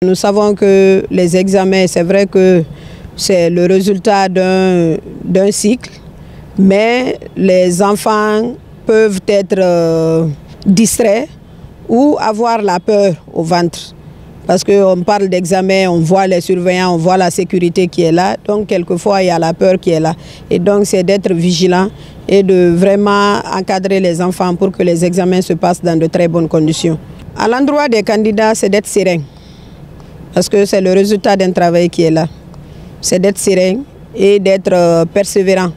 Nous savons que les examens, c'est vrai que c'est le résultat d'un cycle, mais les enfants peuvent être distraits ou avoir la peur au ventre. Parce qu'on parle d'examen, on voit les surveillants, on voit la sécurité qui est là. Donc, quelquefois, il y a la peur qui est là. Et donc, c'est d'être vigilant et de vraiment encadrer les enfants pour que les examens se passent dans de très bonnes conditions. À l'endroit des candidats, c'est d'être serein. Parce que c'est le résultat d'un travail qui est là. C'est d'être serein et d'être persévérant.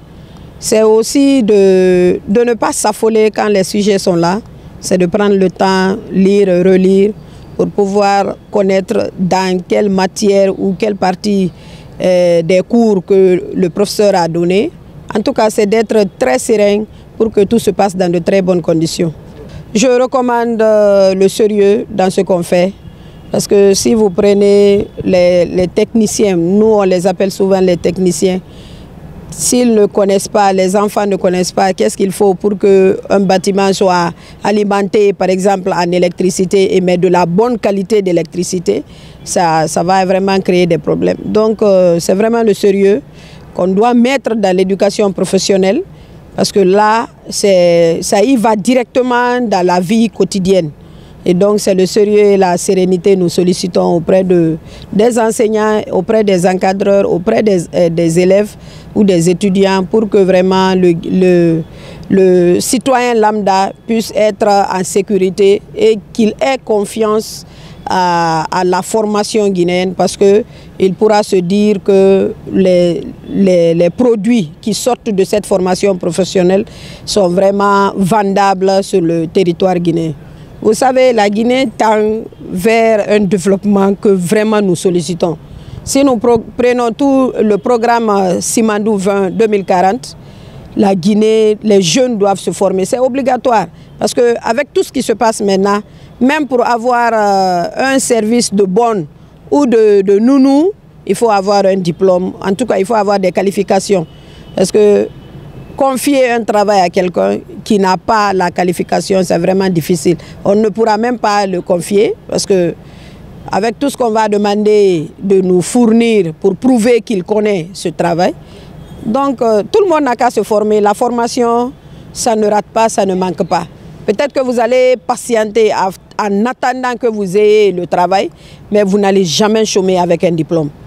C'est aussi de ne pas s'affoler quand les sujets sont là. C'est de prendre le temps, lire, relire, pour pouvoir connaître dans quelle matière ou quelle partie des cours que le professeur a donné. En tout cas, c'est d'être très serein pour que tout se passe dans de très bonnes conditions. Je recommande le sérieux dans ce qu'on fait. Parce que si vous prenez les techniciens, nous on les appelle souvent les techniciens, s'ils ne connaissent pas, les enfants ne connaissent pas, qu'est-ce qu'il faut pour qu'un bâtiment soit alimenté par exemple en électricité et mettre de la bonne qualité d'électricité, ça va vraiment créer des problèmes. Donc c'est vraiment le sérieux qu'on doit mettre dans l'éducation professionnelle parce que là, ça y va directement dans la vie quotidienne. Et donc c'est le sérieux et la sérénité nous sollicitons auprès des enseignants, auprès des encadreurs, auprès des élèves ou des étudiants pour que vraiment le citoyen lambda puisse être en sécurité et qu'il ait confiance à la formation guinéenne parce qu'il pourra se dire que les produits qui sortent de cette formation professionnelle sont vraiment vendables sur le territoire guinéen. Vous savez, la Guinée tend vers un développement que vraiment nous sollicitons. Si nous prenons tout le programme Simandou 2040, la Guinée, les jeunes doivent se former. C'est obligatoire parce qu'avec tout ce qui se passe maintenant, même pour avoir un service de bonne ou de nounou, il faut avoir un diplôme. En tout cas, il faut avoir des qualifications. Parce que confier un travail à quelqu'un qui n'a pas la qualification, c'est vraiment difficile. On ne pourra même pas le confier parce que avec tout ce qu'on va demander de nous fournir pour prouver qu'il connaît ce travail. Donc tout le monde n'a qu'à se former. La formation, ça ne rate pas, ça ne manque pas. Peut-être que vous allez patienter en attendant que vous ayez le travail, mais vous n'allez jamais chômer avec un diplôme.